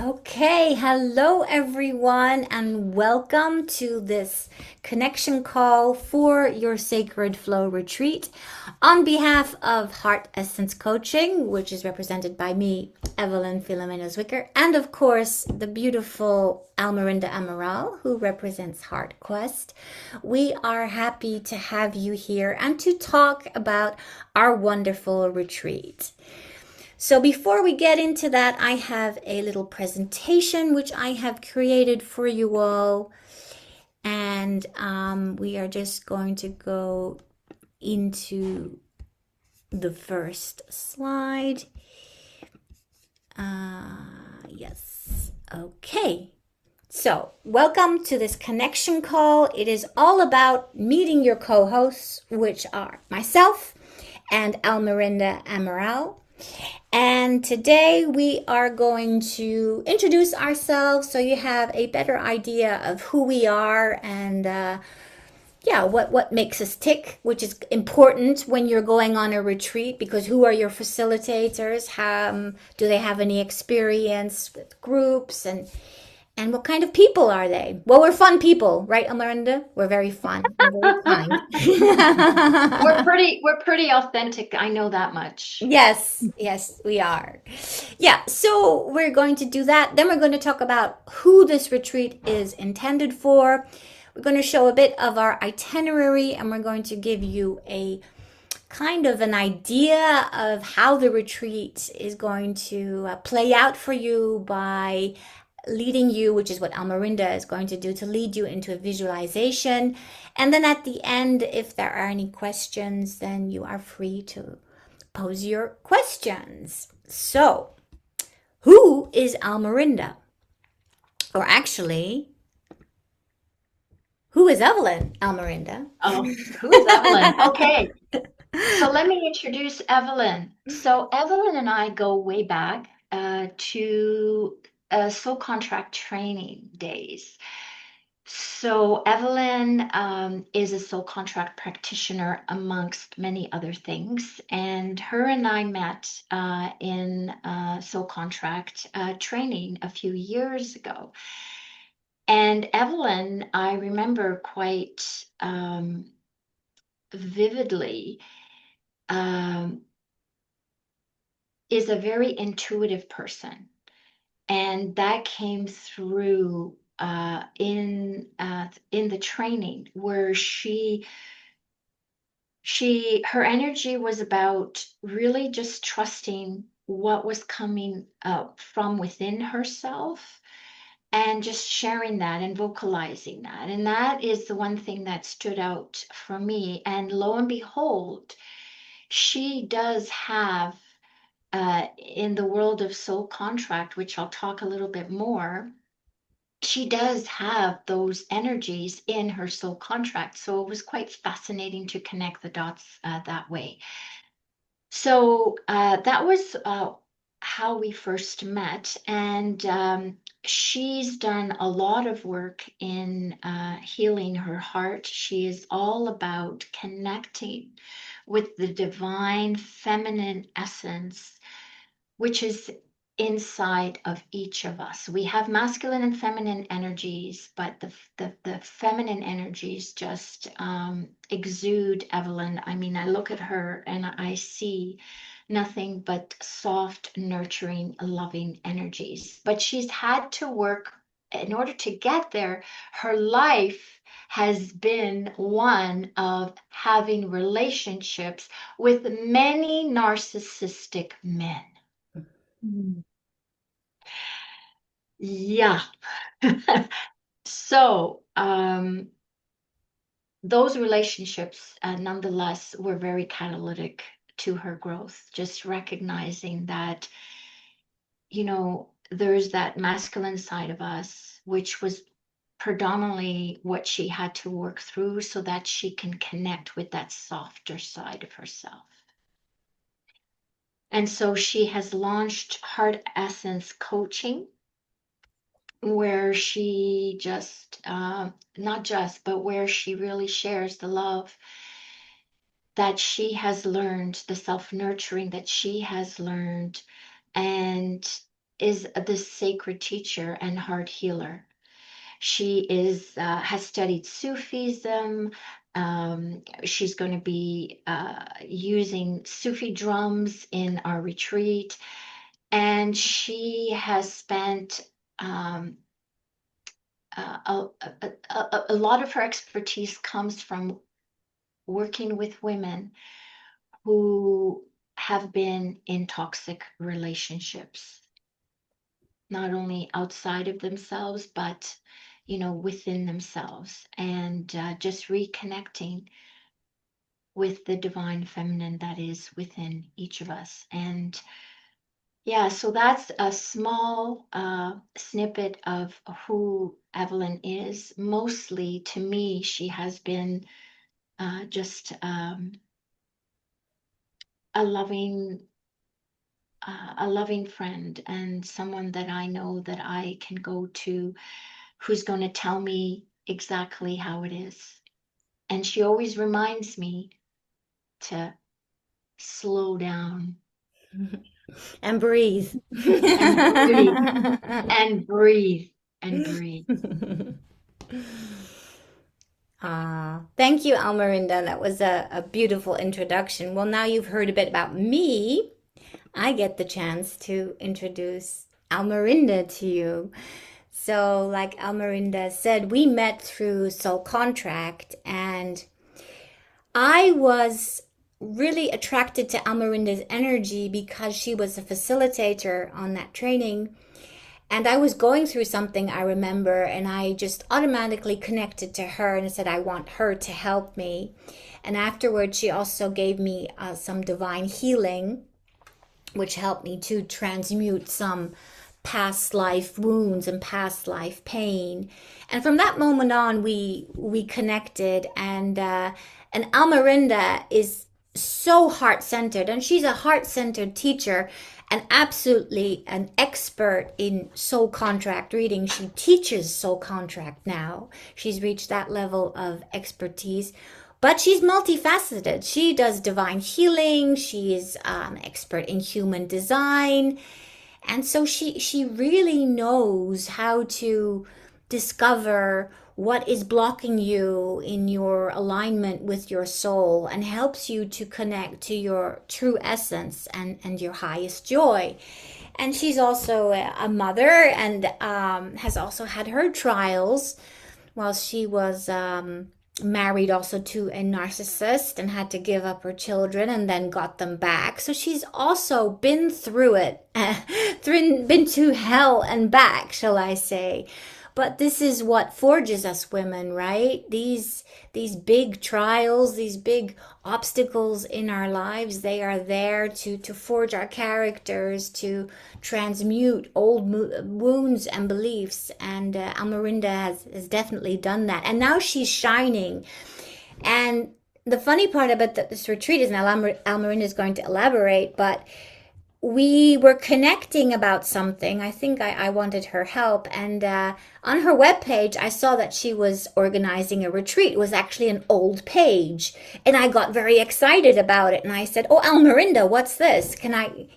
Okay, hello everyone, and welcome to this connection call for your Sacred Flow retreat on behalf of Heart Essence Coaching, which is represented by me, Eveline Phillomena Zwikker, and of course the beautiful Almerinda Amaral, who represents Heart Quest. We are happy to have you here and to talk about our wonderful retreat. So before we get into that, I have a little presentation which I have created for you all. And we are just going to go into the first slide. Yes. Okay. So, welcome to this connection call. It is all about meeting your co-hosts, which are myself and Almerinda Amaral. And today we are going to introduce ourselves so you have a better idea of who we are and what makes us tick, which is important when you're going on a retreat, because who are your facilitators? Do they have any experience with groups, and what kind of people are they? Well, we're fun people, right, Amarinda? We're very fun. We're very kind. We're pretty authentic. I know that much. Yes, we are. Yeah, so we're going to do that. Then we're going to talk about who this retreat is intended for. We're going to show a bit of our itinerary, and we're going to give you a kind of an idea of how the retreat is going to play out for you by leading you, which is what Almerinda is going to do, to lead you into a visualization. And then at the end, if there are any questions, then you are free to pose your questions. So, who is Almerinda? Or actually, who is Eveline, Almerinda? Oh, who is Eveline? Okay, so let me introduce Eveline. So Eveline and I go way back to soul contract training days. So Eveline is a soul contract practitioner amongst many other things, and her and I met in soul contract training a few years ago. And Eveline, I remember quite vividly, um, is a very intuitive person. And that came through in the training where her energy was about really just trusting what was coming up from within herself and just sharing that and vocalizing that. And that is the one thing that stood out for me. And lo and behold, she does have, in the world of soul contract, which I'll talk a little bit more, she does have those energies in her soul contract. So it was quite fascinating to connect the dots that way. So that was how we first met. And she's done a lot of work in healing her heart. She is all about connecting with the divine feminine essence, which is inside of each of us. We have masculine and feminine energies, but the feminine energies just exude Eveline. I mean, I look at her and I see nothing but soft, nurturing, loving energies. But she's had to work in order to get there. Her life has been one of having relationships with many narcissistic men. Mm. Yeah. So, those relationships, nonetheless, were very catalytic to her growth. Just recognizing that, there's that masculine side of us, which was predominantly what she had to work through so that she can connect with that softer side of herself. And so she has launched Heart Essence Coaching, where she just, not just, but where she really shares the love that she has learned, the self nurturing that she has learned, and is this sacred teacher and heart healer. She is has studied Sufism. She's going to be using Sufi drums in our retreat, and she has spent um, a lot of her expertise comes from working with women who have been in toxic relationships, not only outside of themselves, but within themselves, and just reconnecting with the divine feminine that is within each of us. And yeah, so that's a small snippet of who Eveline is. Mostly to me, she has been just a loving a loving friend, and someone that I know that I can go to, who's going to tell me exactly how it is. And she always reminds me to slow down And breathe. and breathe and breathe and breathe. Thank you, Almerinda. That was a beautiful introduction. Well, now you've heard a bit about me. I get the chance to introduce Almerinda to you. So, like Almerinda said, we met through Soul Contract, and I was really attracted to Almerinda's energy because she was a facilitator on that training. And I was going through something, I remember, and I just automatically connected to her and said, I want her to help me. And afterwards, she also gave me some divine healing, which helped me to transmute some past life wounds and past life pain. And from that moment on, we connected. And Almerinda is so heart centered, and she's a heart centered teacher and absolutely an expert in soul contract reading. She teaches soul contract now. She's reached that level of expertise. But she's multifaceted. She does divine healing. She's expert in human design. And so she really knows how to discover what is blocking you in your alignment with your soul and helps you to connect to your true essence and your highest joy. And she's also a mother and has also had her trials while she was married also to a narcissist and had to give up her children and then got them back. So she's also been through it, been to hell and back, shall I say. But this is what forges us women, right? These big trials, these big obstacles in our lives, they are there to forge our characters, to transmute old wounds and beliefs. And Almerinda has definitely done that. And now she's shining. And the funny part about this retreat is now Almerinda is going to elaborate, but we were connecting about something. I think I wanted her help. And on her webpage, I saw that she was organizing a retreat. It was actually an old page. And I got very excited about it. And I said, oh, Almerinda, what's this? Can I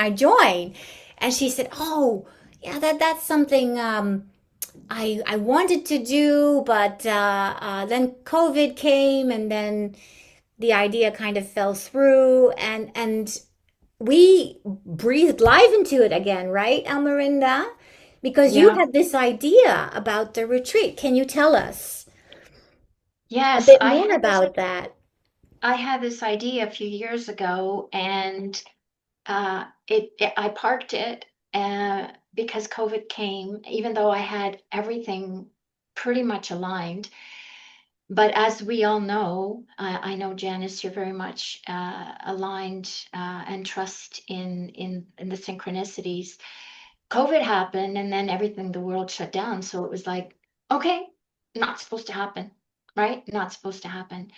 join? And she said, oh, yeah, that's something I wanted to do. But then COVID came and then the idea kind of fell through. And we breathed life into it again, right, Almerinda? Because you Yeah. had this idea about the retreat. Can you tell us a Yes, bit more about that? I had this idea a few years ago, and I parked it because COVID came, even though I had everything pretty much aligned. But as we all know, I know, Janice, you're very much aligned and trust in the synchronicities. COVID happened, and then everything, the world shut down. So it was like, okay, not supposed to happen, right? Not supposed to happen.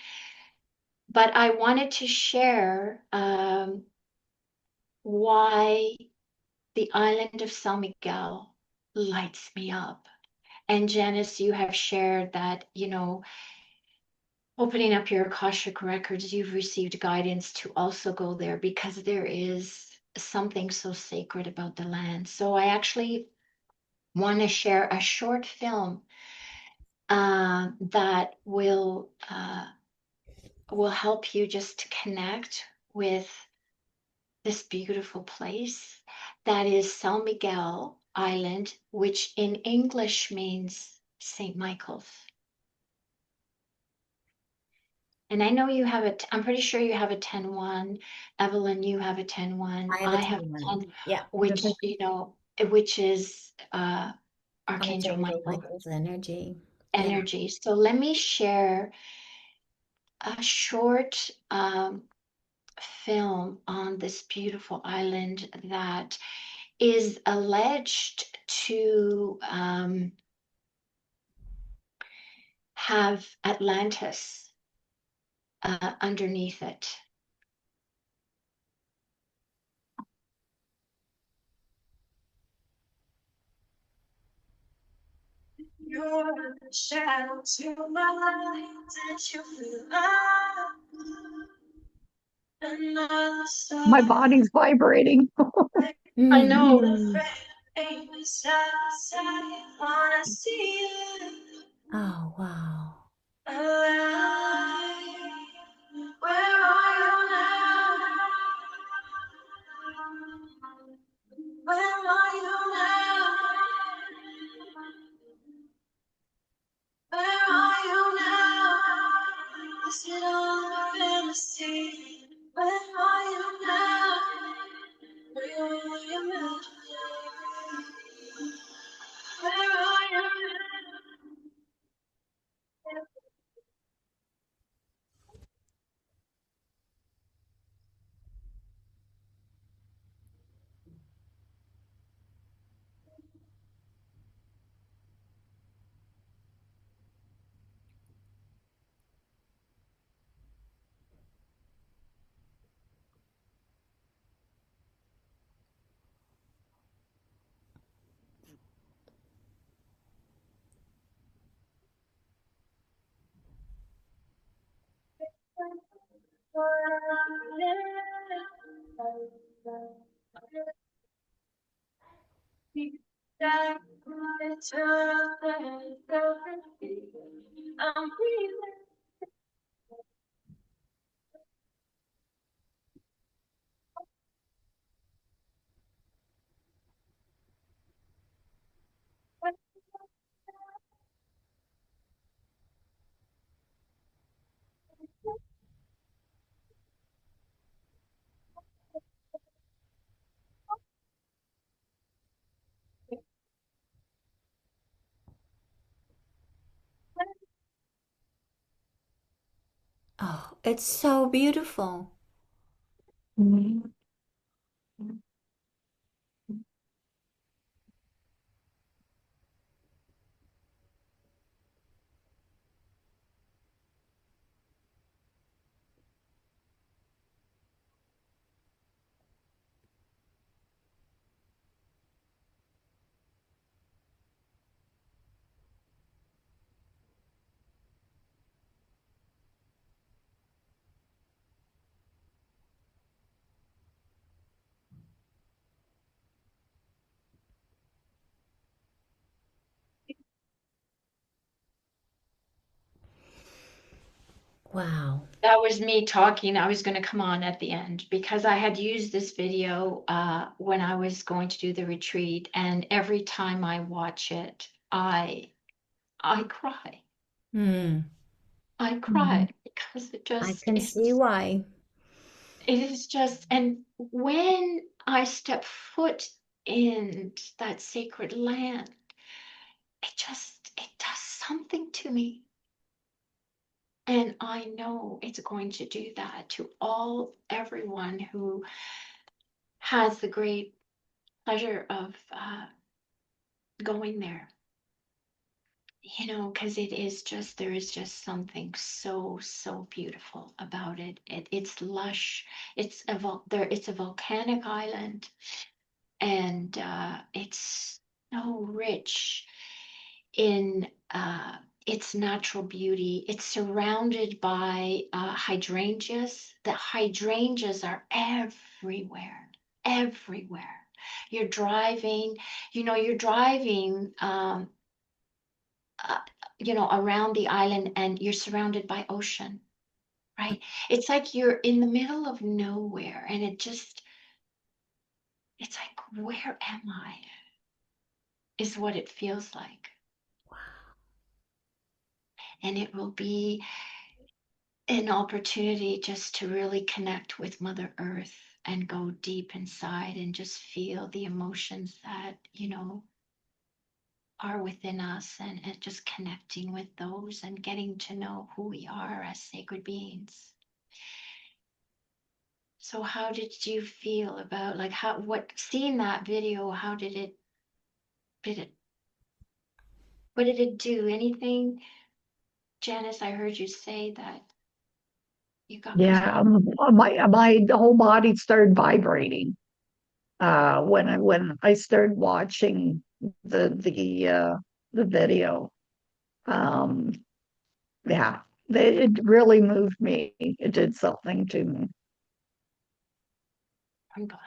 But I wanted to share why the island of San Miguel lights me up. And Janice, you have shared that, opening up your Akashic records, you've received guidance to also go there because there is something so sacred about the land. So I actually want to share a short film that will help you just to connect with this beautiful place that is San Miguel Island, which in English means St. Michael's. And I know you have I'm pretty sure you have a 10-1. Evelyn, you have a 10-1. I have a I have 10-1. 10, Yeah. which, which is Archangel Archangel Michael Michael's energy. Yeah. energy. So let me share a short film on this beautiful island that is alleged to have Atlantis underneath it. You're the shadow to my light, and you feel my body's vibrating. I know. Mhm. Oh, wow. Where are you now? Where are you now? Where are you now? Is it all a fantasy? Where are you now? Where are you now? Where are you now? Oh, it's so beautiful. Wow. That was me talking. I was going to come on at the end because I had used this video when I was going to do the retreat, and every time I watch it, I cry. Hmm. I cry because I can see why. it is just, and when I step foot in that sacred land, it does something to me. And I know it's going to do that to everyone who has the great pleasure of going there. Because there is just something so, so beautiful about it. It's lush. It's a volcanic island, and it's so rich in its natural beauty. It's surrounded by hydrangeas. The hydrangeas are everywhere, everywhere. You're driving, you're driving, uh, around the island, and you're surrounded by ocean, right? It's like you're in the middle of nowhere, and it's like, where am I? Is what it feels like. And it will be an opportunity just to really connect with Mother Earth and go deep inside and just feel the emotions that, are within us, and just connecting with those and getting to know who we are as sacred beings. So how did you feel about, like, seeing that video, how did it what did it do? Anything? Janice, I heard you say that you got Yeah, goosebumps. my whole body started vibrating when I started watching the video. Um, yeah, it really moved me. It did something to me. I'm glad.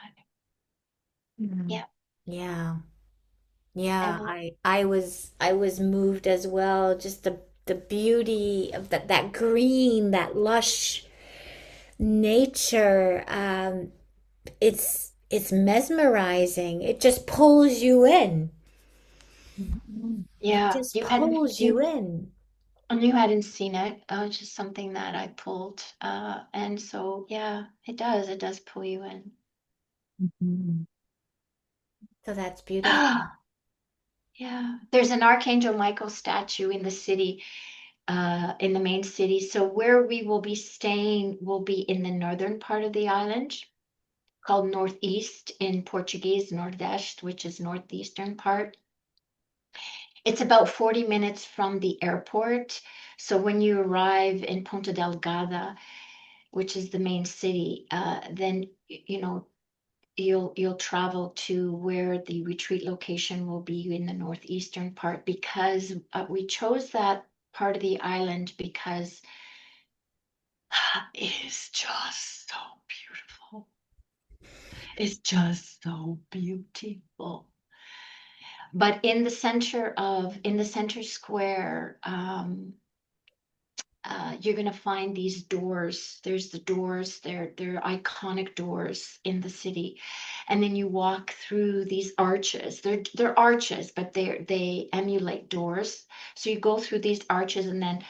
Mm. Yeah. Yeah. Yeah, Evelyn. I was moved as well. Just the beauty of that green, that lush nature. It's mesmerizing. It just pulls you in. Mhm. It Yeah, just pulls you in. you hadn't seen it. It's just something that I pulled. And so, yeah, it does pull you in. Mhm. So that's beautiful. Yeah, there's an Archangel Michael statue in the city, in the main city. So where we will be staying will be in the northern part of the island, called Northeast in Portuguese, Nordeste, which is northeastern part. It's about 40 minutes from the airport. So when you arrive in Ponta Delgada, which is the main city, then you'll travel to where the retreat location will be in the northeastern part, because we chose that part of the island because it is just so beautiful. It's just so beautiful. But in the center square, you're going to find these doors. There's the doors. They're iconic doors in the city, and then you walk through these arches. They're arches, but they emulate doors. So you go through these arches, and then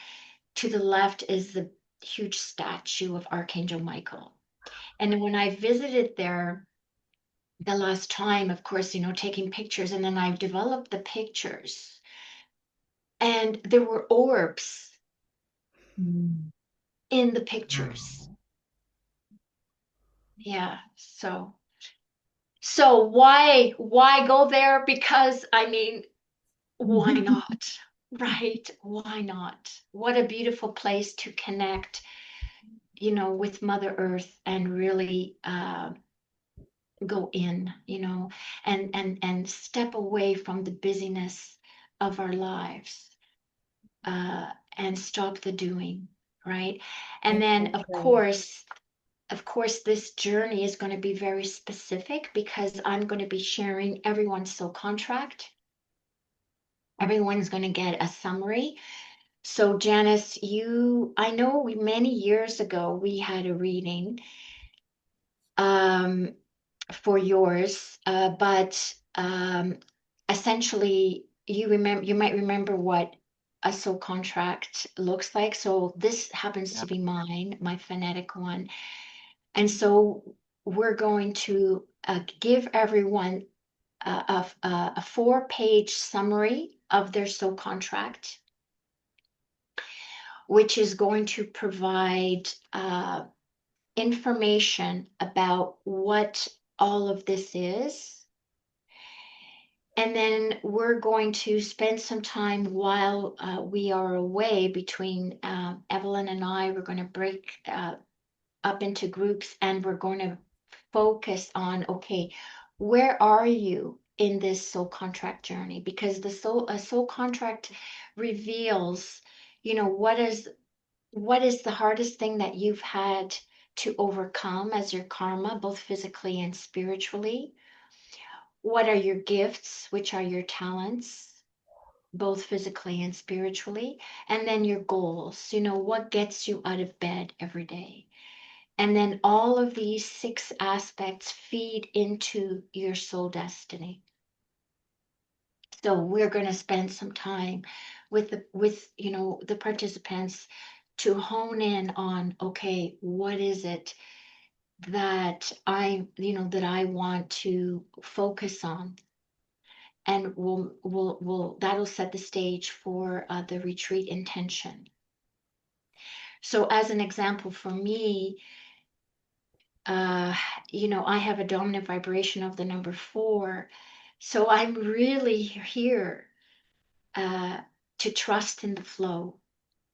to the left is the huge statue of Archangel Michael. And when I visited there the last time, of course, taking pictures, and then I developed the pictures, and there were orbs Mm. in the Wow. pictures. Yeah. So why go there? Because I mean, why not? Right? Why not? What a beautiful place to connect, with Mother Earth and really go in, and step away from the busyness of our lives, and stop the doing, right? And then Exactly. of course, this journey is going to be very specific because I'm going to be sharing everyone's soul contract. Everyone's going to get a summary. So, Janice, I know many years ago we had a reading, um, for yours, but essentially, you might remember what a soul contract looks like. So, this happens to Yeah. be mine, my phonetic one. And so we're going to give everyone a 4-page summary of their soul contract, which is going to provide information about what all of this is. And then we're going to spend some time while we are away between Eveline and I. We're going to break up into groups, and we're going to focus on, okay, where are you in this soul contract journey? Because a soul contract reveals, what is the hardest thing that you've had to overcome as your karma, both physically and spiritually? What are your gifts, which are your talents, both physically and spiritually? And then your goals, what gets you out of bed every day? And then all of these 6 aspects feed into your soul destiny. So we're going to spend some time with the participants to hone in on, okay, what is it that I want to focus on, and we'll that'll set the stage for the retreat intention. So as an example for me, uh, I have a dominant vibration of the number 4. So I'm really here uh, to trust in the flow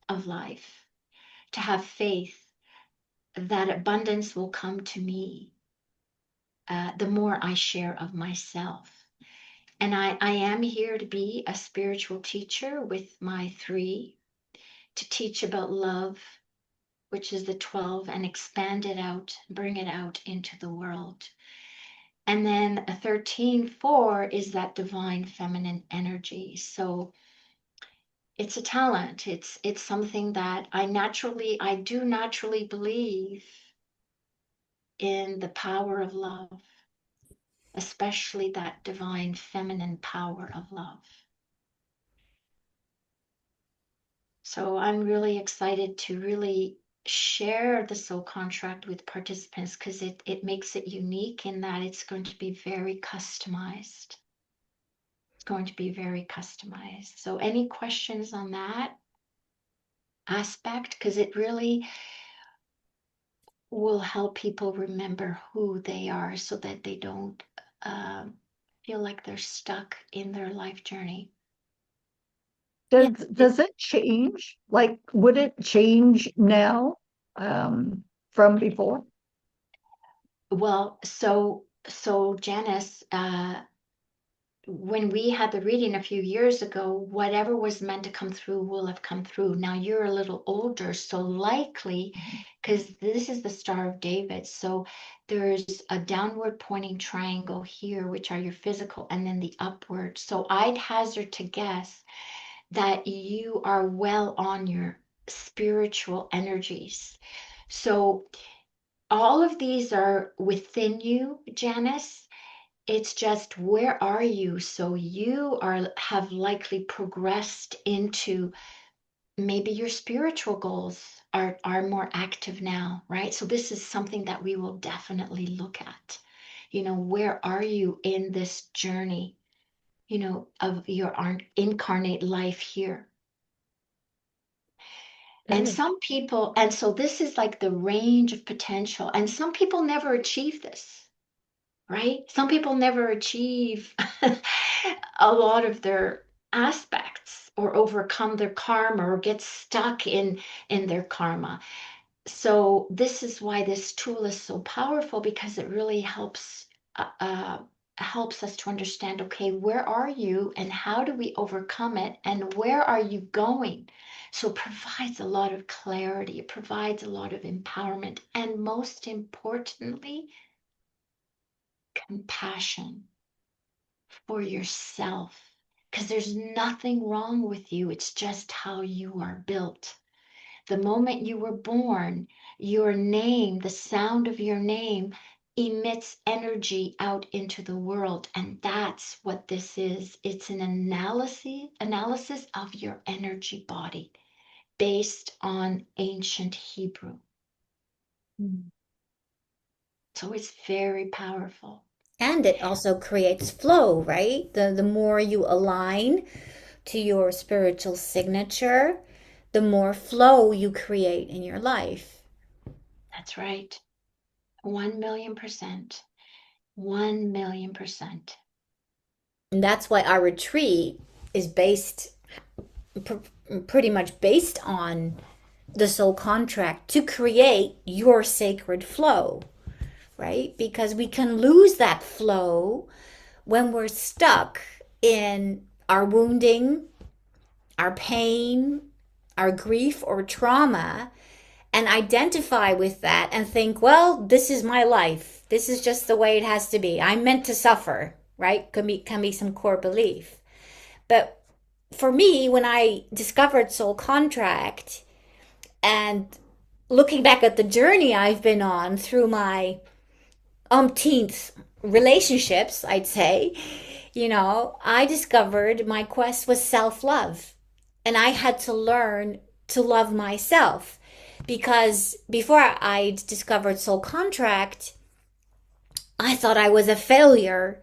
of life, to have faith that abundance will come to me the more I share of myself. And I am here to be a spiritual teacher with my 3, to teach about love, which is the 12, and expand it out, bring it out into the world. And then a 13-4 is that divine feminine energy. So it's a talent. It's something that I do naturally believe in the power of love, especially that divine feminine power of love. So I'm really excited to really share the soul contract with participants, because it makes it unique in that it's going to be very customized. It's going to be very customized. So any questions on that aspect? Because it really will help people remember who they are so that they don't feel like they're stuck in their life journey. Yeah. Does it change? Like, would it change now from before? Well, so Janice, when we had the reading a few years ago, whatever was meant to come through will have come through. Now you're a little older, so likely, because this is the Star of David, so there's a downward pointing triangle here, which are your physical, and then the upward. So I'd hazard to guess that you are well on your spiritual energies. So all of these are within you, Janice. It's just, where are you? So you have likely progressed into, maybe your spiritual goals are more active now, right? So this is something that we will definitely look at. Where are you in this journey, of your incarnate life here? And Good. some people, and so this is like the range of potential, and some people never achieve this, right? Some people never achieve a lot of their aspects, or overcome their karma, or get stuck in their karma. So this is why this tool is so powerful, because it really helps us to understand, okay, where are you and how do we overcome it, and where are you going? So it provides a lot of clarity, it provides a lot of empowerment, and most importantly, compassion for yourself, because there's nothing wrong with you. It's just how you are built. The moment you were born, your name, the sound of your name, emits energy out into the world. And that's what this is. It's an analysis of your energy body based on ancient Hebrew. Mm. So it's very powerful. And it also creates flow, right? The more you align to your spiritual signature, the more flow you create in your life. That's right. 1,000,000%. 1,000,000%. And that's why our retreat is pretty much based on the soul contract, to create your sacred flow, right? Because we can lose that flow when we're stuck in our wounding, our pain, our grief or trauma, and identify with that and think, well, this is my life. This is just the way it has to be. I'm meant to suffer, right? Can be some core belief. But for me, when I discovered soul contract and looking back at the journey I've been on through my umpteenth relationships, I'd say, I discovered my quest was self-love. And I had to learn to love myself, because before I discovered soul contract, I thought I was a failure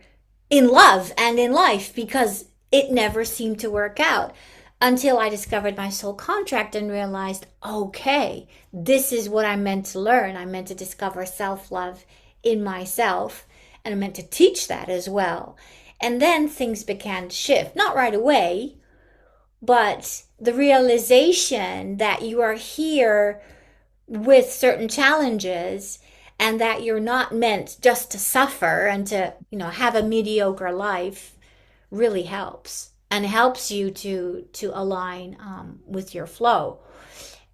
in love and in life because it never seemed to work out, until I discovered my soul contract and realized, okay, this is what I'm meant to learn. I'm meant to discover self-love in myself, and I'm meant to teach that as well. And then things began to shift, not right away, but the realization that you are here with certain challenges, and that you're not meant just to suffer and to, have a mediocre life, really helps, and helps you to align with your flow.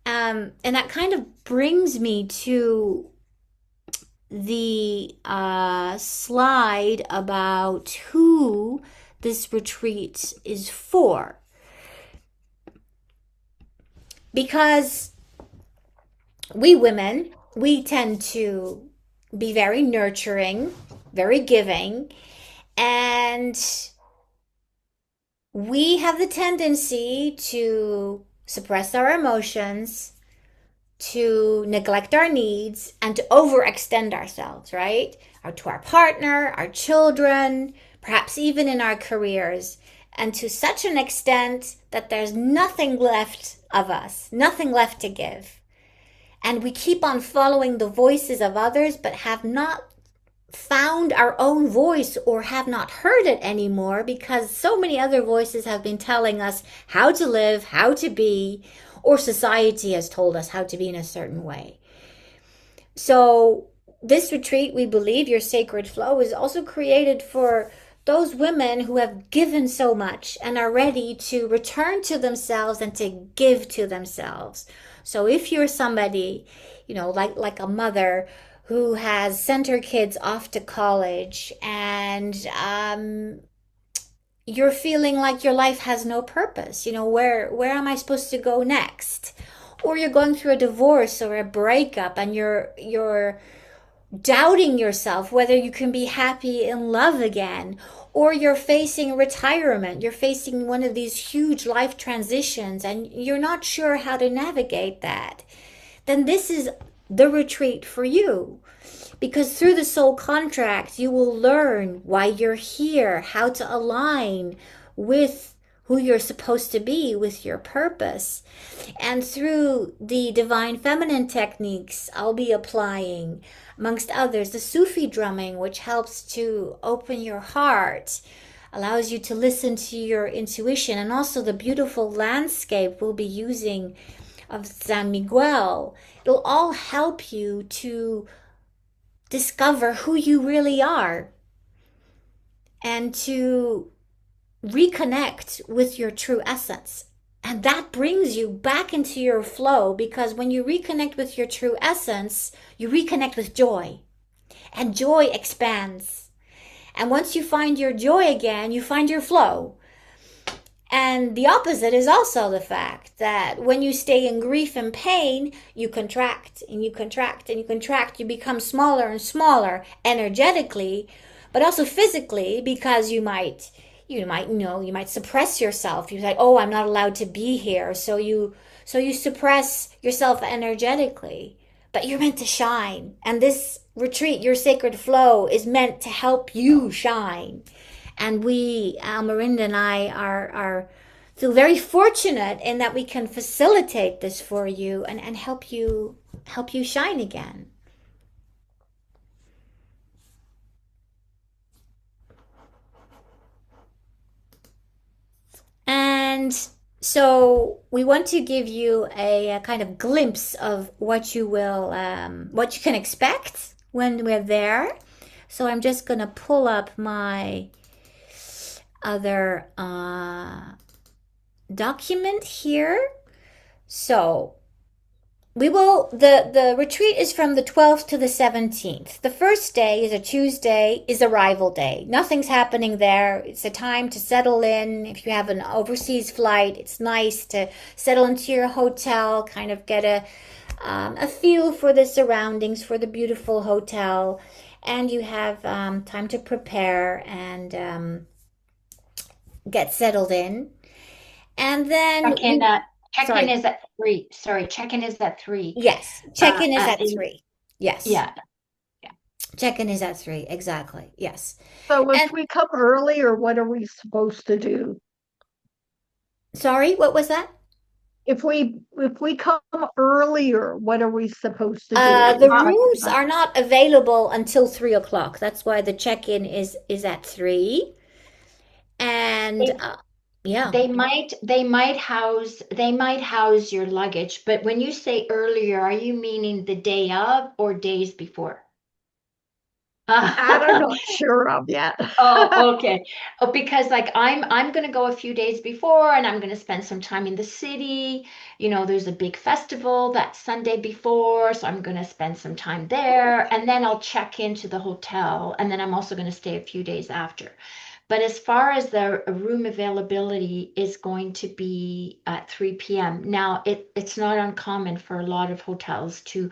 And that kind of brings me to the slide about who this retreat is for. Because we women, we tend to be very nurturing, very giving, and we have the tendency to suppress our emotions, to neglect our needs, and to overextend ourselves, right? Or to our partner, our children, perhaps even in our careers, and to such an extent that there's nothing left of us, nothing left to give. And we keep on following the voices of others, but have not found our own voice, or have not heard it anymore, because so many other voices have been telling us how to live, how to be, or society has told us how to be in a certain way. So this retreat, we believe, your sacred flow, is also created for those women who have given so much and are ready to return to themselves and to give to themselves. So if you're somebody, like a mother who has sent her kids off to college, and you're feeling like your life has no purpose, where am I supposed to go next? Or you're going through a divorce or a breakup, and you're doubting yourself whether you can be happy in love again, or you're facing retirement, you're facing one of these huge life transitions, and you're not sure how to navigate that, then this is the retreat for you. Because through the soul contract, you will learn why you're here, how to align with who you're supposed to be, with your purpose. And through the divine feminine techniques I'll be applying, amongst others, the Sufi drumming, which helps to open your heart, allows you to listen to your intuition, and also the beautiful landscape we'll be using of San Miguel. It'll all help you to discover who you really are, and to reconnect with your true essence. And that brings you back into your flow, because when you reconnect with your true essence, you reconnect with joy, and joy expands. And once you find your joy again, you find your flow. And the opposite is also the fact that when you stay in grief and pain, you contract and you contract and you contract. You become smaller and smaller energetically, but also physically, because you might suppress yourself. You say, "Oh, I'm not allowed to be here," so you suppress yourself energetically. But you're meant to shine, and this retreat, your sacred flow, is meant to help you shine. And we, Almerinda and I, are feel very fortunate in that we can facilitate this for you, and help you shine again. And so we want to give you a kind of glimpse of what you can expect when we're there. So I'm just gonna pull up my other document here. So The retreat is from the 12th to the 17th. The first day is a Tuesday, is arrival day. Nothing's happening there. It's a time to settle in. If you have an overseas flight, it's nice to settle into your hotel, kind of get a feel for the surroundings, for the beautiful hotel, and you have time to prepare and get settled in. And then Check-in at check-in sorry, is at 3. Sorry, check-in is at 3. yes, check-in is at In 3. Yes, Yeah, yeah. check-in is at 3. Exactly. Yes. So And if we come early, or what are we supposed to do? sorry, what was that? If we come earlier, what are we supposed to The do? rooms are not available until 3 o'clock. That's why the check-in is at 3. And They yeah, they might house your luggage, but when you say earlier, are you meaning the day of or days before? That I'm not sure of yet. Oh, okay. Oh, because like I'm gonna go a few days before and I'm gonna spend some time in the city. There's a big festival that Sunday before, so I'm gonna spend some time there and then I'll check into the hotel and then I'm also gonna stay a few days after. But as far as the room availability is going to be at 3 p.m. Now, it's not uncommon for a lot of hotels to,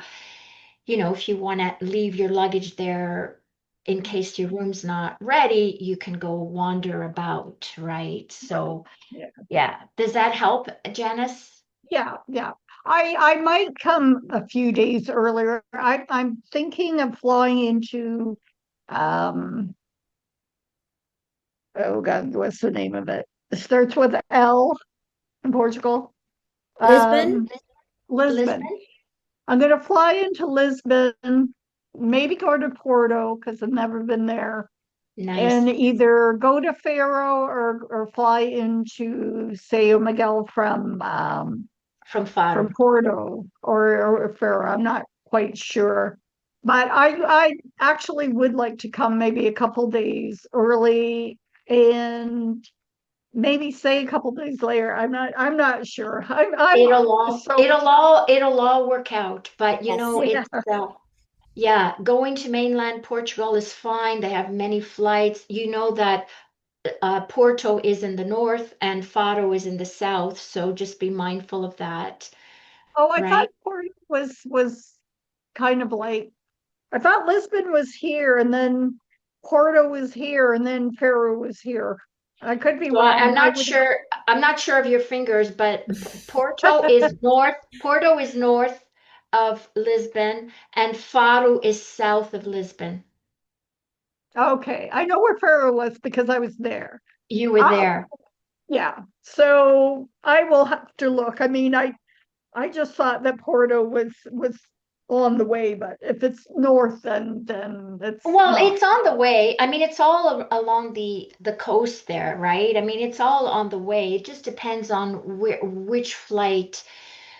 if you want to leave your luggage there in case your room's not ready, you can go wander about, right? So, Yeah, yeah. Does that help, Janice? yeah, yeah. I might come a few days earlier. I'm thinking of flying into um oh God, what's the name of it? It starts with L in Portugal. Lisbon. Um, Lisbon. Lisbon? I'm gonna fly into Lisbon, maybe go to Porto because I've never been there, and Nice. either go to Faro or fly into San Miguel From from Faro. Porto or Faro. I'm not quite sure. But I actually would like to come maybe a couple days early and maybe say a couple days later. I'm not sure. It'll I'm all so it'll all it'll all work out. But Yes. yeah. yeah, going to mainland Portugal is fine. They have many flights. You know that Porto is in the north and Faro is in the south, so just be mindful of that, Oh, I thought right? Porto was kind of like I thought Lisbon was here and then Porto was here and then Peru was here. I could be So I'm wrong. I not would sure. I'm not sure of your fingers, but Porto is north. Porto is north of Lisbon, and Faro is south of Lisbon. okay. I know where Peru was because I was there. You were Oh, there. yeah. So I will have to look. I mean, I just thought that Porto was on the way, but if it's north, then it's Well, not. it's on the way. I mean, it's all along the coast there, right? I mean, it's all on the way. It just depends on which flight.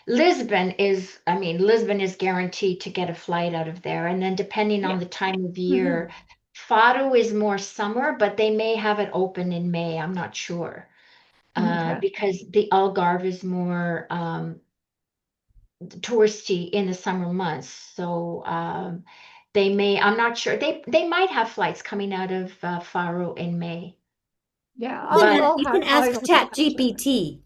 Lisbon is guaranteed to get a flight out of there. And then depending Yeah. on the time of Mhm. year, Faro is more summer, but they may have it open in May. I'm not sure. Okay. Because the Algarve is more touristy in the summer months. So I'm not sure. They might have flights coming out of Faro in May. Yeah. But You can ask I'll have Chat to. GPT.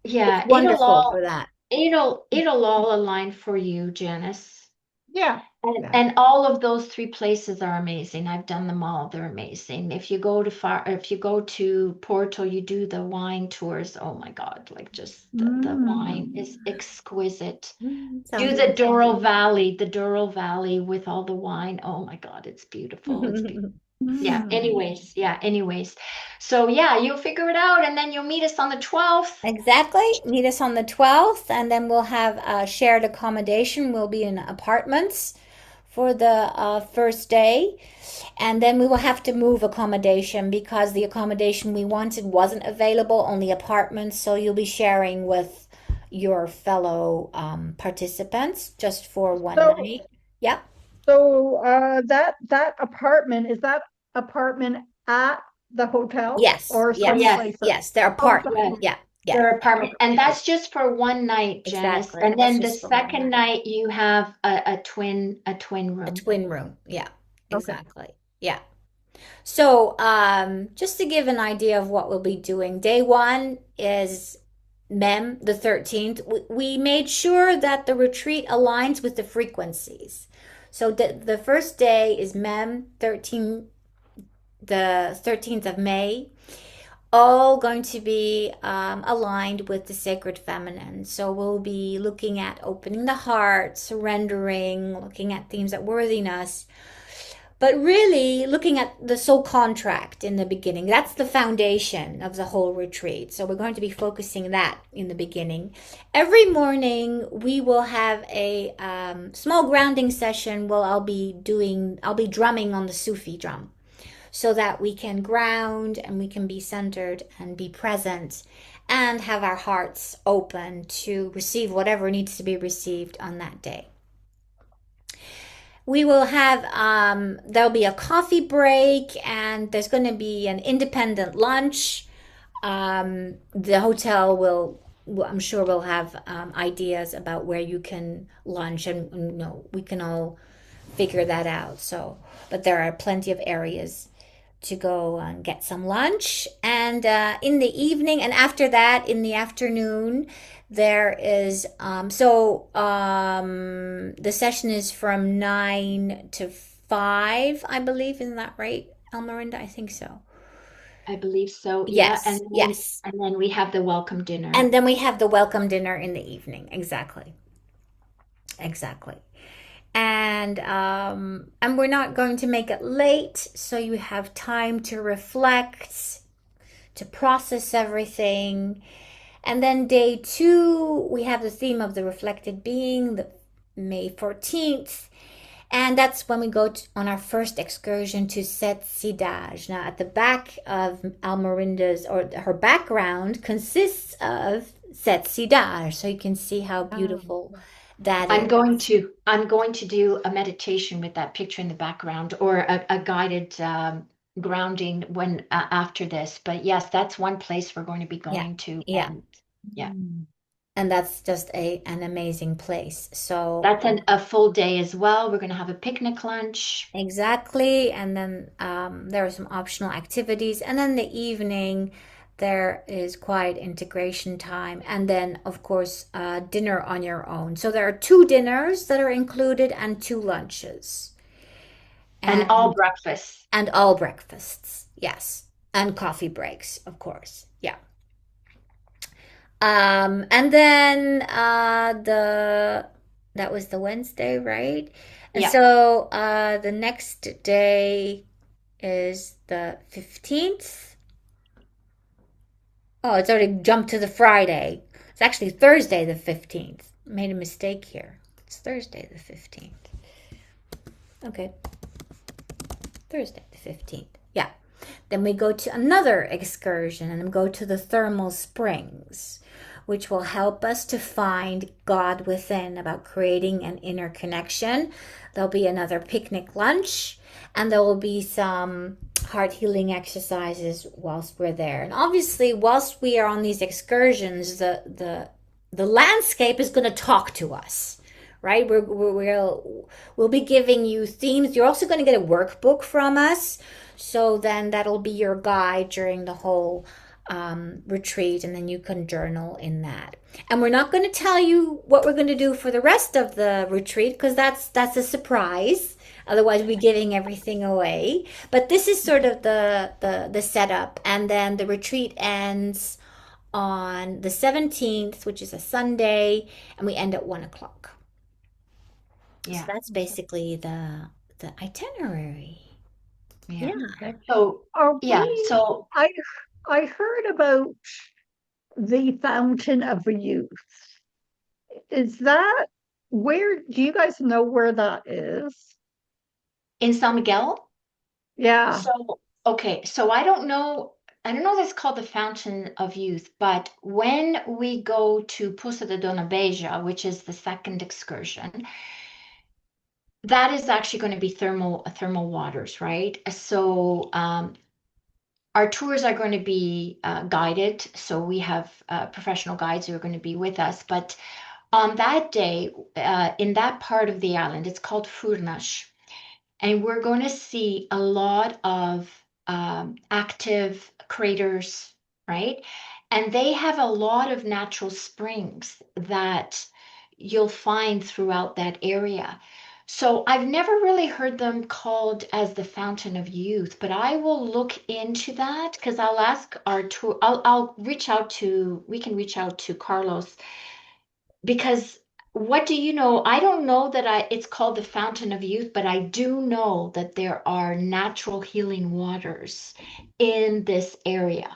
It's yeah, wonderful for that. it'll all align for you, Janice. Yeah. And, Yeah. and all of those three places are amazing. I've done them all. They're amazing. If you go to Porto, you do the wine tours. Oh my God, like just the wine Mm. is exquisite. Do Sounds the good. Douro Valley with all the wine. Oh my God, it's beautiful. It's beautiful. Yeah, Mm. anyways. So yeah, you'll figure it out and then you'll meet us on the 12th. Exactly. Meet us on the 12th, and then we'll have shared accommodation. We'll be in apartments for the first day. And then we will have to move accommodation because the accommodation we wanted wasn't available, only apartments. So you'll be sharing with your fellow participants just for one So night. Yep. that apartment, is that apartment at the hotel Yes. or Yes. someplace Yes, else? Yes. They're Oh, apart. yes. Yeah. Yeah, Their apartment. And that's just for one night, Janice. exactly. And That's then the just for one second night. night you have a twin A room. twin room. Yeah, Okay. exactly. Yeah. So, just to give an idea of what we'll be doing, day one is Mem, the 13th. We made sure that the retreat aligns with the frequencies. So, the first day is Mem, the 13th of May, all going to be aligned with the sacred feminine. So, we'll be looking at opening the heart, surrendering, looking at themes of worthiness, but really looking at the soul contract in the beginning. That's the foundation of the whole retreat. So we're going to be focusing that in the beginning. Every morning we will have a small grounding session where I'll be drumming on the Sufi drum so that we can ground and we can be centered and be present and have our hearts open to receive whatever needs to be received on that day. We will have there'll be a coffee break and there's going to be an independent lunch. The hotel will, I'm sure, will have ideas about where you can lunch, and we can all figure that out. So, but there are plenty of areas to go and get some lunch. And in the evening, and after that, in the afternoon, there is the session is from 9 to 5, I believe. Isn't that right, Almerinda? I think so. I believe so. Yeah. Yes, yes. And then we have the welcome dinner. And then we have the welcome dinner in the evening. Exactly. Exactly. And we're not going to make it late, so you have time to reflect, to process everything. And then day two, we have the theme of the reflected being, the May 14th. And that's when we go on our first excursion to Set Sidaj. Now, at the back of Almerinda's, or her background consists of Set Sidaj. So you can see how beautiful that is. I'm going to do a meditation with that picture in the background, or a guided grounding when after this. But yes, that's one place we're going to be Yeah, going to. yeah. And yeah, And that's just an amazing place. So that's a full day as well. We're going to have a picnic lunch. exactly. And then there are some optional activities. And then the evening, there is quiet integration time. And then, of course, dinner on your own. So there are two dinners that are included and two lunches. And all And breakfast. and all breakfasts. Yes. And coffee breaks, of course. Yeah. And then the that was the Wednesday, right? And Yeah. so the next day is the 15th. Oh, it's already jumped to the Friday. It's actually Thursday the 15th. Made a mistake here. It's Thursday the 15th. Okay. Thursday the 15th. Yeah. Then we go to another excursion and go to the thermal springs, which will help us to find God within, about creating an inner connection. There'll be another picnic lunch, and there will be some heart healing exercises whilst we're there. And obviously, whilst we are on these excursions, the landscape is going to talk to us, right? We'll be giving you themes. You're also going to get a workbook from us. So then that'll be your guide during the whole retreat, and then you can journal in that. And we're not going to tell you what we're going to do for the rest of the retreat, because that's a surprise. Otherwise, we're giving everything away. But this is sort of the setup, and then the retreat ends on the 17th, which is a Sunday, and we end at 1 o'clock. So Yeah. that's basically the itinerary. Yeah. Yeah. Okay. So Are yeah. we, So I heard about the Fountain of Youth. Is that, where, do you guys know where that is? in San Miguel. Yeah. So, okay, so I don't know that's called the Fountain of Youth, but when we go to Poça de Dona Beja, which is the second excursion, that is actually going to be thermal waters, right? So, our tours are going to be guided, so we have professional guides who are going to be with us. But on that day, in that part of the island, it's called Furnas, and we're going to see a lot of active craters, right? And they have a lot of natural springs that you'll find throughout that area. So I've never really heard them called as the Fountain of Youth, but I will look into that because I'll ask our tour. I'll reach out to. We can reach out to Carlos because what do you know? I don't know that it's called the Fountain of Youth, but I do know that there are natural healing waters in this area.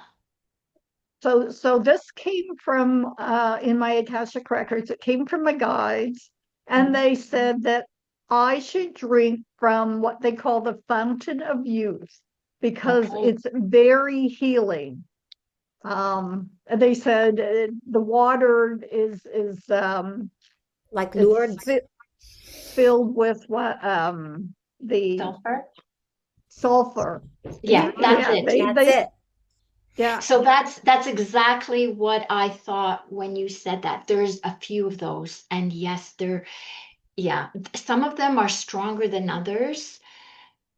So this came from in my Akashic records. It came from my guides, and they said that I should drink from what they call the Fountain of Youth because Okay. it's very healing. They said the water is Like it's Lourdes. filled with what the Sulfur? sulfur. Yeah, that's Yeah, it. That's they it. yeah. So that's exactly what I thought when you said that. There's a few of those, and yes, yeah, some of them are stronger than others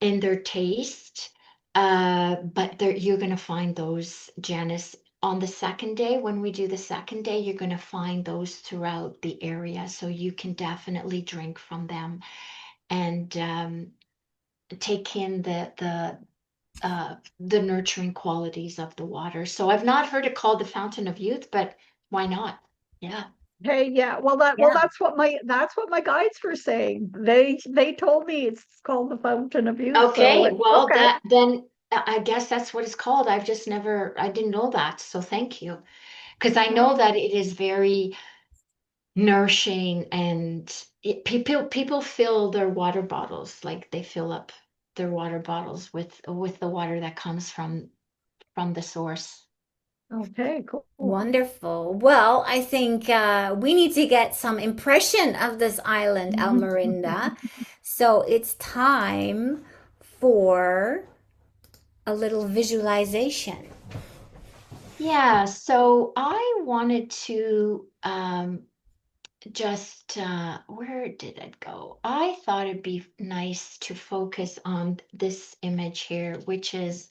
in their taste. But you're gonna find those, Janice, on the second day. When we do the second day, you're gonna find those throughout the area, so you can definitely drink from them and take in the nurturing qualities of the water. So I've not heard it called the Fountain of Youth, but why not? Yeah. Hey, yeah. Yeah. That's what my guides were saying. They told me it's called the Fountain of Youth. So Okay, like, well, okay. that then I guess that's what it's called. I didn't know that. So thank you. Because I Yeah. know that it is very nourishing and people fill their water bottles, like they fill up their water bottles with the water that comes from the source. Okay, cool. Wonderful. Well, I think we need to get some impression of this island, Almerinda. So it's time for a little visualization. Yeah, so I wanted to just where did it go? I thought it'd be nice to focus on this image here, which is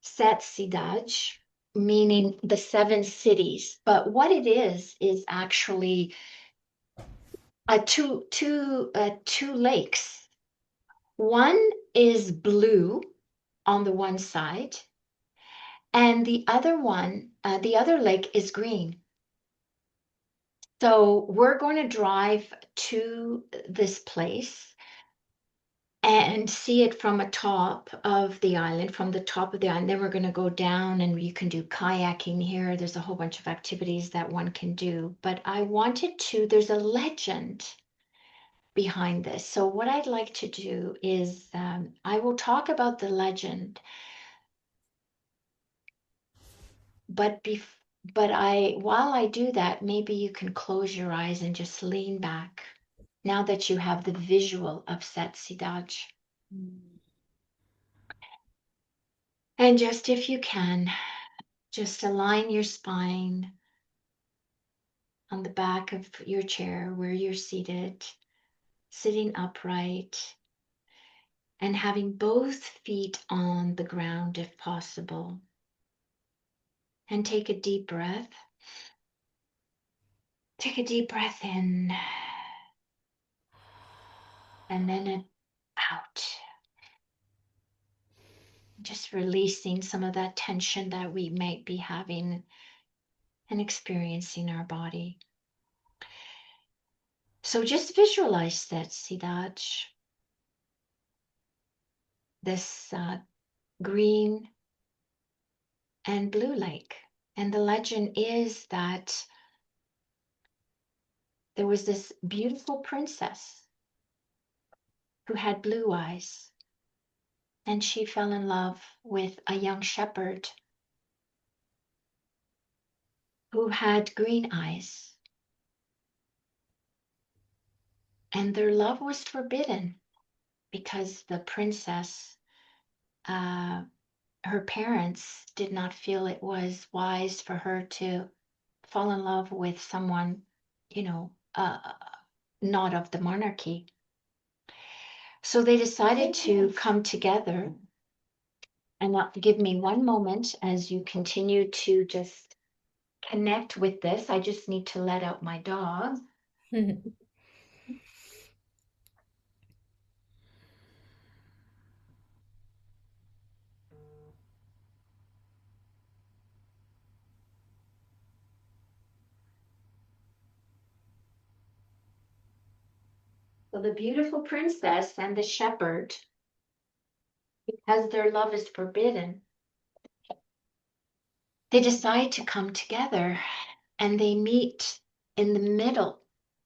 Set Cidade, meaning the seven cities. But what it is actually two lakes. One is blue on the one side, and the other lake is green. So we're going to drive to this place and see it from the top of the island. Then we're going to go down and you can do kayaking here. There's a whole bunch of activities that one can do. But there's a legend behind this. So what I'd like to do is I will talk about the legend, but while I do that, maybe you can close your eyes and just lean back now that you have the visual of Set Cidade. And just if you can, just align your spine on the back of your chair where you're seated, sitting upright, and having both feet on the ground if possible. And take a deep breath. Take a deep breath in and then out. Just releasing some of that tension that we might be having and experiencing our body. So just visualize that, see that this green and blue lake. And the legend is that there was this beautiful princess who had blue eyes, and she fell in love with a young shepherd who had green eyes. And their love was forbidden because the princess her parents did not feel it was wise for her to fall in love with someone, you know, not of the monarchy. So they decided to come together. And give me one moment as you continue to just connect with this. I just need to let out my dog. So the beautiful princess and the shepherd, because their love is forbidden, they decide to come together and they meet in the middle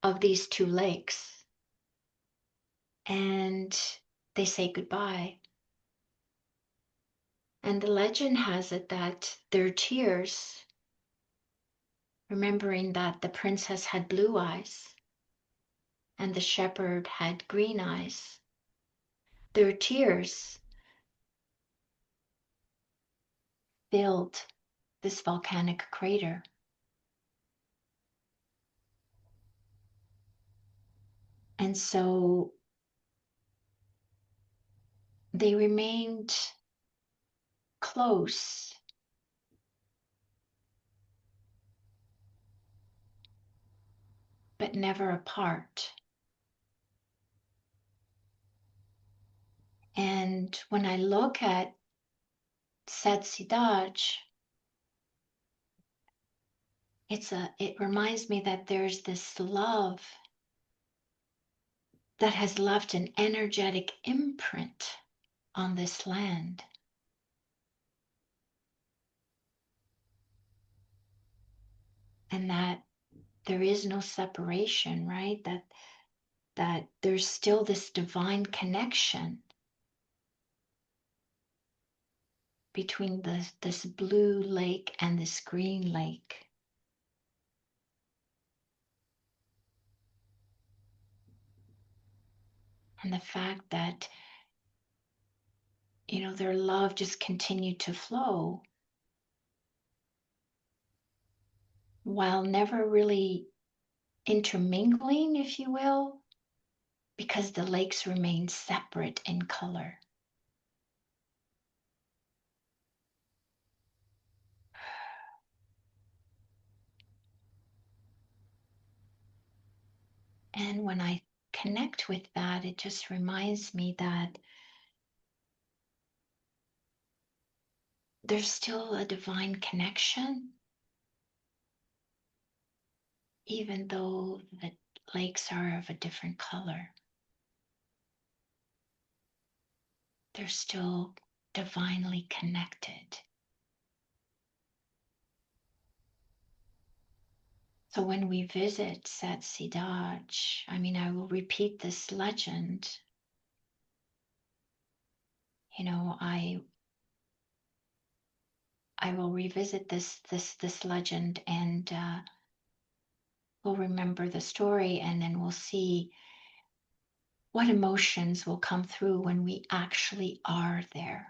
of these two lakes and they say goodbye. And the legend has it that their tears, remembering that the princess had blue eyes and the shepherd had green eyes, their tears filled this volcanic crater. And so they remained close, but never apart. And when I look at Satsidaj, it reminds me that there's this love that has left an energetic imprint on this land. And that there is no separation, right? That there's still this divine connection between this blue lake and this green lake. And the fact that, you know, their love just continued to flow while never really intermingling, if you will, because the lakes remained separate in color. And when I connect with that, it just reminds me that there's still a divine connection, even though the lakes are of a different color. They're still divinely connected. So when we visit Satsidaj, I mean, I will repeat this legend. You know, I will revisit this legend and we'll remember the story, and then we'll see what emotions will come through when we actually are there.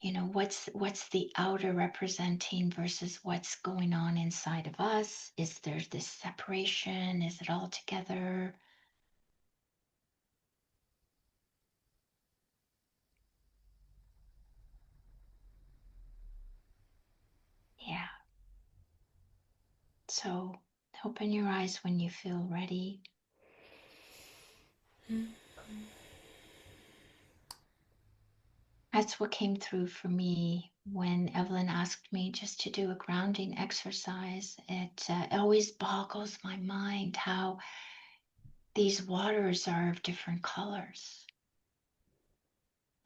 You know, what's the outer representing versus what's going on inside of us? Is there this separation? Is it all together? Yeah. So open your eyes when you feel ready. That's what came through for me when Eveline asked me just to do a grounding exercise. It always boggles my mind how these waters are of different colors.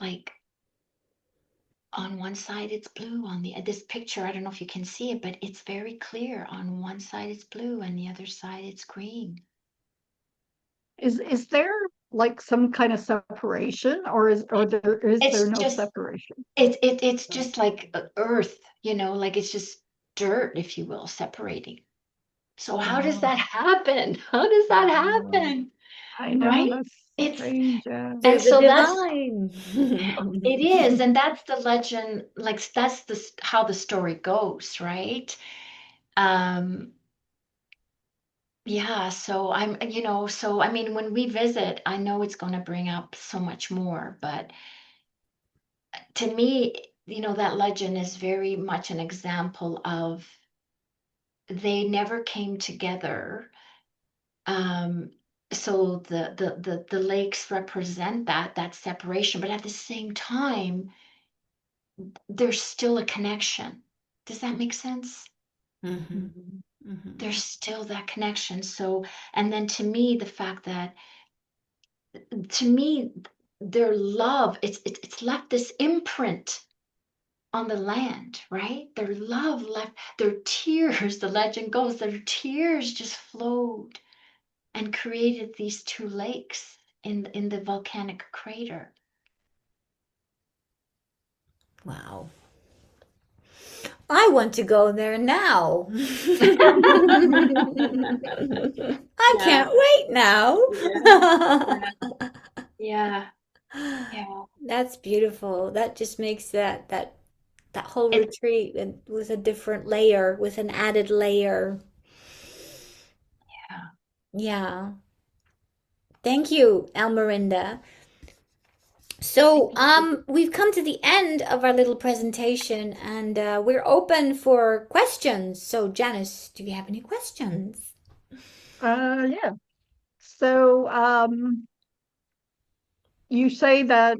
Like on one side it's blue, on this picture, I don't know if you can see it, but it's very clear. On one side it's blue and the other side it's green. Is there like some kind of separation, or there It's no just separation? it's just like earth, you know, like it's just dirt, if you will, separating. So how does that happen? How does that happen? I know, right? that's It's strange. Yeah. To and the so divine. it is, and that's the legend, like that's how the story goes, right? Um, yeah, so so I mean, when we visit, I know it's going to bring up so much more, but to me, that legend is very much an example of they never came together. Um, so the lakes represent that separation, but at the same time, there's still a connection. Does that make sense? Hmm. Mhm. Hmm. There's still that connection. So, and then to me, the fact that to me, their love, it's left this imprint on the land, right? Their love left, their tears, the legend goes, their tears just flowed and created these two lakes in the volcanic crater. Wow. I want to go there now. I Yeah, can't wait now. yeah, yeah, yeah, yeah. That's beautiful. That just makes that whole It, retreat with a different layer, with an added layer. yeah. Yeah. Thank you, Almerinda. So, Thank you. we've come to the end of our little presentation and we're open for questions. So, Janice, do you have any questions? Yeah. So, you say that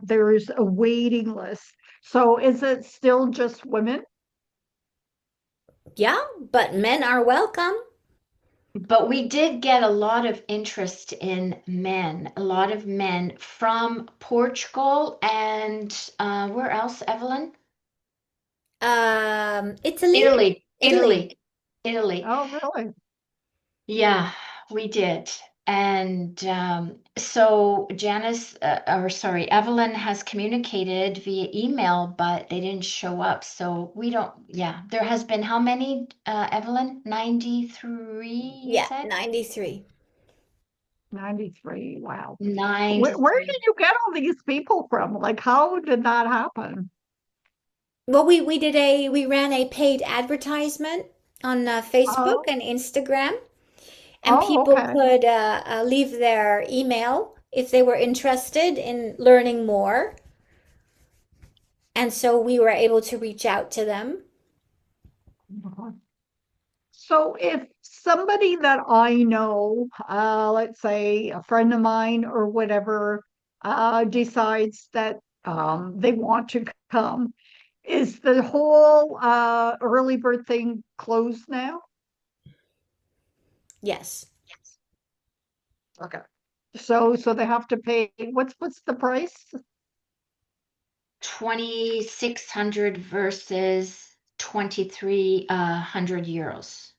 there's a waiting list. So is it still just women? Yeah, but men are welcome. But we did get a lot of interest in men, a lot of men from Portugal and where else, Evelyn? Italy? Italy, Italy. Italy, Italy. Oh, really? Yeah, we did. And so Janice, or sorry, Evelyn has communicated via email, but they didn't show up. So we don't, yeah, there has been how many, Evelyn? 93, you Yeah, said? 93. 93. Wow. Where 93. did you get all these people from? Like, how did that happen? Well, we ran a paid advertisement on Facebook Oh, and Instagram, and oh, people okay. could leave their email if they were interested in learning more. And so we were able to reach out to them. Uh-huh. So if somebody that I know, let's say a friend of mine or whatever, decides that they want to come, is the whole early bird thing closed now? Yes. Okay. So they have to pay, what's the price? 2,600 versus 2,300 euros,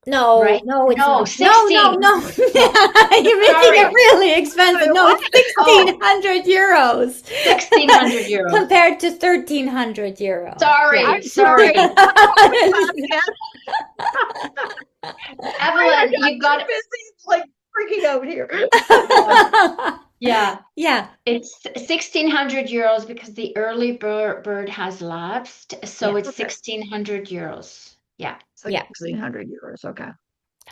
No, right? no, it's No, not. No, no, 16. no. No, You're making it sorry. really Wait, expensive. No, what? it's Oh, 1,600 euros 1,600 euros. compared to 1,300 euros. Yeah. Sorry, I'm sorry. sorry. What was that again? Evelyn, I'm you too got busy like freaking out here. yeah, yeah. Yeah, It's 1,600 euros because the early bird has lapsed, so yeah, it's Okay. 1,600 euros. Yeah. yeah. 1,600 euros. Okay.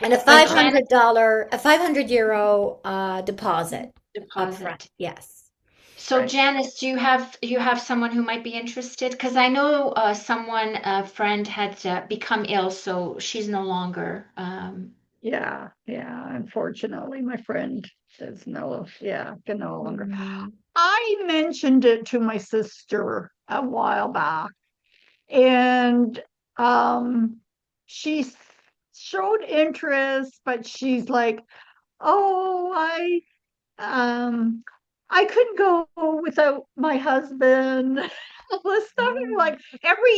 And a But five Janet, hundred dollar, a 500 euro deposit up front. deposit. Yes. So Right. Janice, do you have someone who might be interested? Because I know someone, a friend, had become ill, so she's no longer. Yeah. Yeah. Unfortunately, my friend says no. Yeah. Can no longer. Mhm. I mentioned it to my sister a while back, and um, she showed interest, but she's like, "Oh, Um, I couldn't go without my husband. All this stuff. And Oh. like every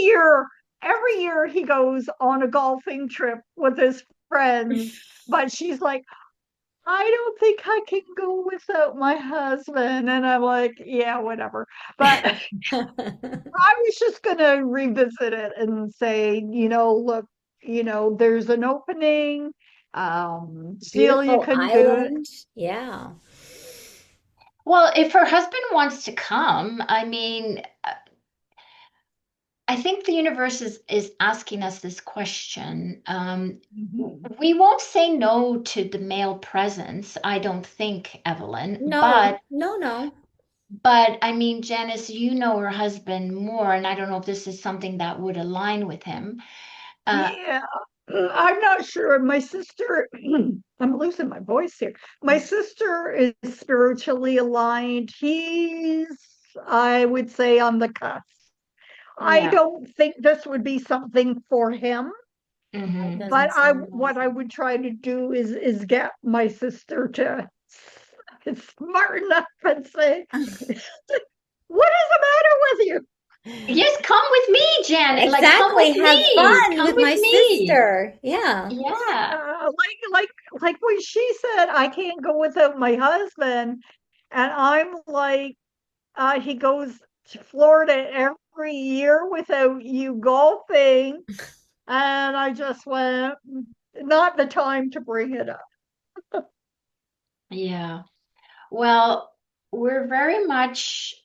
year he goes on a golfing trip with his friends. But she's like, I don't think I can go without my husband. And I'm like, yeah, whatever. But I was just gonna revisit it and say, look, there's an opening. Still you Beautiful couldn't do it. island. Yeah. Well, if her husband wants to come, I think the universe is asking us this question. Mhm. We won't say no to the male presence, I don't think, Evelyn, No, no, no. but I mean, Janice, you know her husband more, and I don't know if this is something that would align with him. Uh, Yeah, I'm not sure. My sister, I'm losing my voice here. My sister is spiritually aligned. He's, I would say, on the cusp. I yeah. don't think this would be something for him, That Hmm. but doesn't sound what like I it. would try to do is get my sister to smarten up and say, "What is the matter with you?" Yes, come with me, Janet. Like, come with Exactly. Have me. fun Come with with my me. sister. Yeah. Yeah. Like when she said, "I can't go without my husband," and I'm like, he goes to Florida every year without you golfing. And I just went, not the time to bring it up. Yeah. Well, we're very much,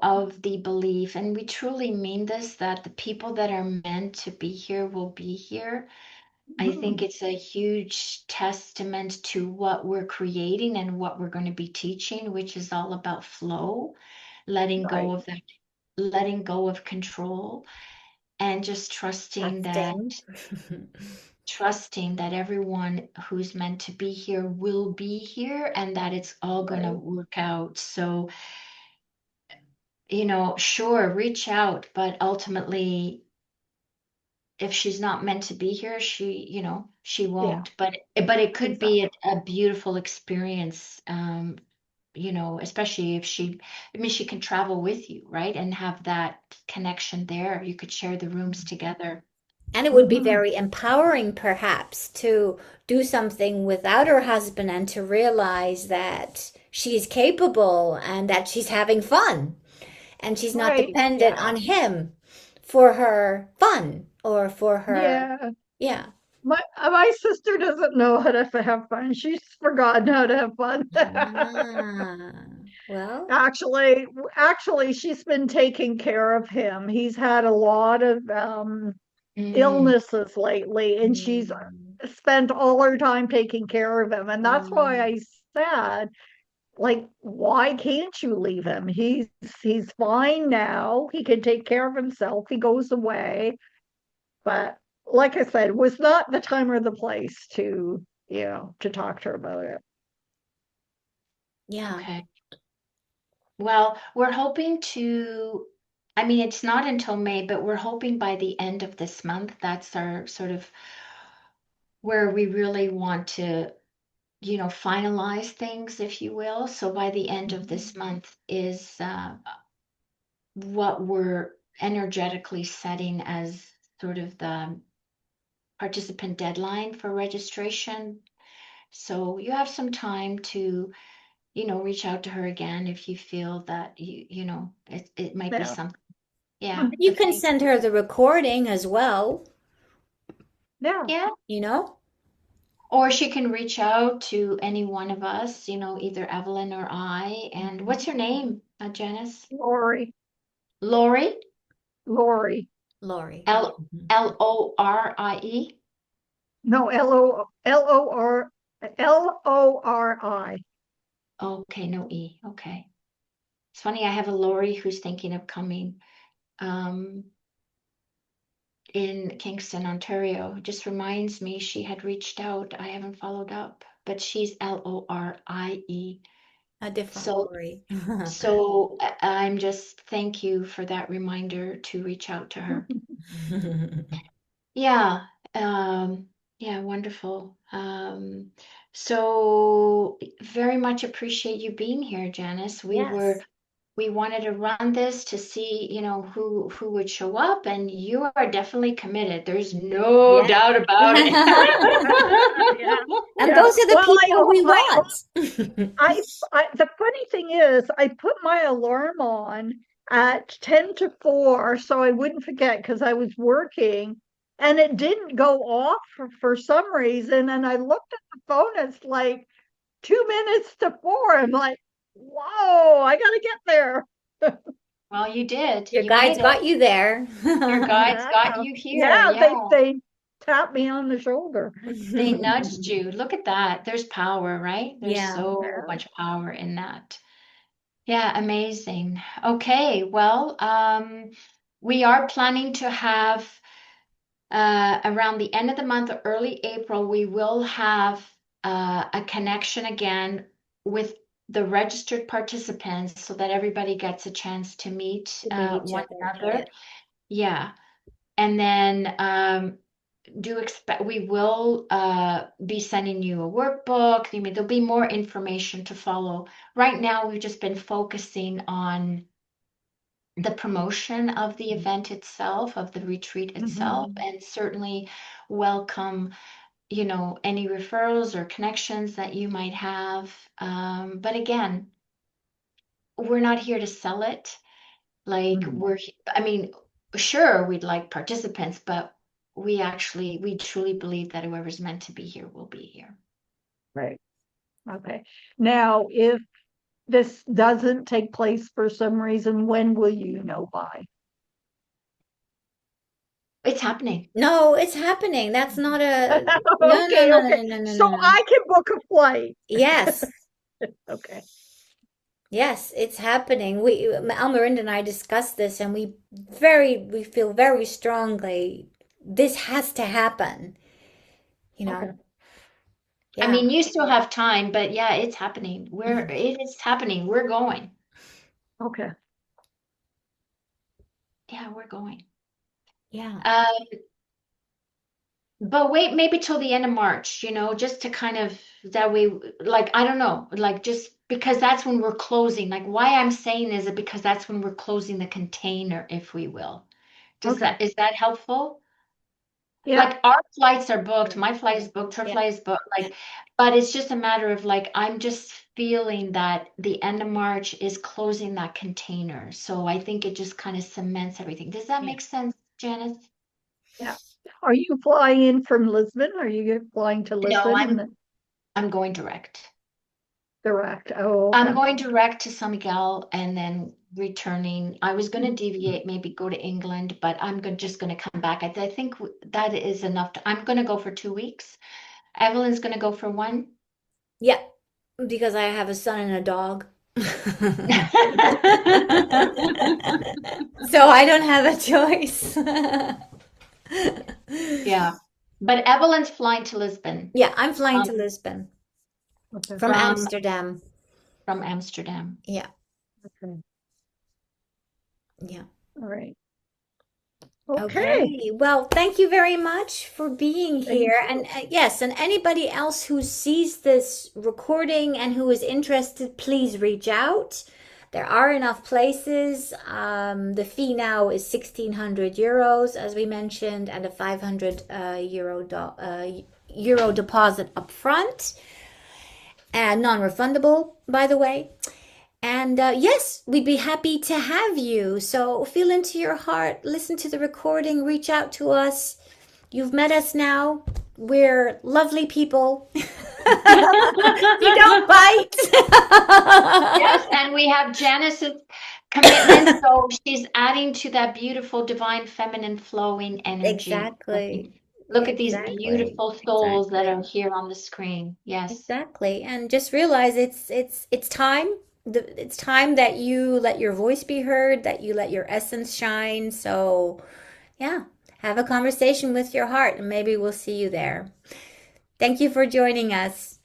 of the belief, and we truly mean this, that the people that are meant to be here will be here. I think Mhm. it's a huge testament to what we're creating and what we're going to be teaching, which is all about flow, letting go Right. of that, letting go of control, and just Testing. trusting that everyone who's meant to be here will be here and that it's all going to Right. work out. So, sure, reach out, but ultimately, if she's not meant to be here, she Yeah, won't. But it could be exactly. a beautiful experience, especially if she can travel with you, right? And have that connection there. You could share the rooms together. And it would be Mhm. very empowering, perhaps, to do something without her husband and to realize that she's capable and that she's having fun and she's not Right. dependent Yeah. on him for her fun or for her, Yeah. yeah. My sister doesn't know how to have fun. She's forgotten how to have fun. Ah, well, Actually, actually, she's been taking care of him. He's had a lot of Mm, illnesses lately, and she's mm, spent all her time taking care of him. And that's why um, I said, like, why can't you leave him? He's fine now. He can take care of himself. He goes away. But like I said, it was not the time or the place to talk to her about it. yeah. okay. Well, we're hoping to, I mean, it's not until May, but we're hoping by the end of this month, that's our sort of where we really want to, finalize things, if you will. So by the end of Mhm. this month is what we're energetically setting as sort of the participant deadline for registration. So you have some time to, reach out to her again if you feel that it might be Yeah. something. Yeah, You but can thank send her the recording as well, Yeah. yeah. you know? Or she can reach out to any one of us, either Evelyn or I. And what's your name, Janice? Lori. Lori? Lori. Lori. L Lorie? No, Lori. Okay, no E. Okay. It's funny, I have a Lori who's thinking of coming um, in Kingston, Ontario. It just reminds me she had reached out. I haven't followed up, but she's Lorie. A different So Lori. I'm just thank you for that reminder to reach out to her. Yeah, yeah, wonderful. So very much appreciate you being here, Janice. Yes. We wanted to run this to see, who would show up, and you are definitely committed. There's no Yeah. doubt about it. Yeah. And Yeah. those are the Well, people we want. the funny thing is, I put my alarm on at 10 to 4 so I wouldn't forget because I was working. and it didn't go off for some reason. And I looked at the phone, it's like 2 minutes to 4. I'm like, whoa, I gotta get there. Well, you did. Your You guides made it. got you there. Your guides got Yeah, you here. yeah, Yeah. they tapped me on the shoulder. They nudged you. Look at that. There's power, right? There's Yeah. so much power in that. Yeah, amazing. Okay, well, we are planning to have around the end of the month or early April, we will have a connection again with the registered participants so that everybody gets a chance to meet To meet each one other. Yeah. another. Yeah. And then do expect we will be sending you a workbook. I mean, there'll be more information to follow. Right now, we've just been focusing on the promotion of the event itself, of the retreat itself, Mhm. and certainly welcome, any referrals or connections that you might have. But again, we're not here to sell it. Like Mhm. I mean, sure, we'd like participants, but we truly believe that whoever's meant to be here will be here. Right. Okay. Now, if this doesn't take place for some reason, when will you know by? It's happening. No, it's happening. That's not a no, no, Okay, no, okay. no, no, no, So no, no. I can book a flight. Yes. Okay. Yes, it's happening. Almerinda and I discussed this, and we feel very strongly this has to happen, you Okay. know. I Yeah. mean, you still have time, but yeah, it's happening. It is happening. We're going. Okay. Yeah, we're going. Yeah. Uh, but wait, maybe till the end of March, just to kind of that way, like, I don't know, like just because that's when we're closing. Like why I'm saying is it because that's when we're closing the container, if we will. Okay. Is that helpful? Yeah. Like our flights are booked, my flight is booked, her Yeah. flight is booked, like, but it's just a matter of like, I'm just feeling that the end of March is closing that container. So I think it just kind of cements everything. Does that Yeah. make sense, Janice? Yeah. Are you flying in from Lisbon? Are you flying to No, Lisbon and then I'm going direct. direct? Oh, I'm okay. going direct to San Miguel and then returning. I was going to deviate, maybe go to England, but just going to come back. I think that is enough. I'm going to go for 2 weeks. Evelyn's going to go for one. Yeah. Because I have a son and a dog. So I don't have a choice. Yeah. But Evelyn's flying to Lisbon Yeah, I'm flying um, to Lisbon Okay. from from Amsterdam. Amsterdam. Yeah. Okay. Yeah. All right. Okay. Okay. Well, thank you very much for being Thank here. And you. yes, and anybody else who sees this recording and who is interested, please reach out. There are enough places. The fee now is 1,600 euros, as we mentioned, and a 500 euro deposit up front, and non-refundable, by the way. And yes, we'd be happy to have you. So feel into your heart, listen to the recording, reach out to us. You've met us now. We're lovely people. We don't bite. Yes, and we have Janice's commitment, so she's adding to that beautiful divine feminine flowing energy. Exactly. Look at these Exactly. beautiful souls that are Exactly. here on the screen. Yes. Exactly. And just realize it's time. It's time that you let your voice be heard, that you let your essence shine. So, yeah, have a conversation with your heart and maybe we'll see you there. Thank you for joining us.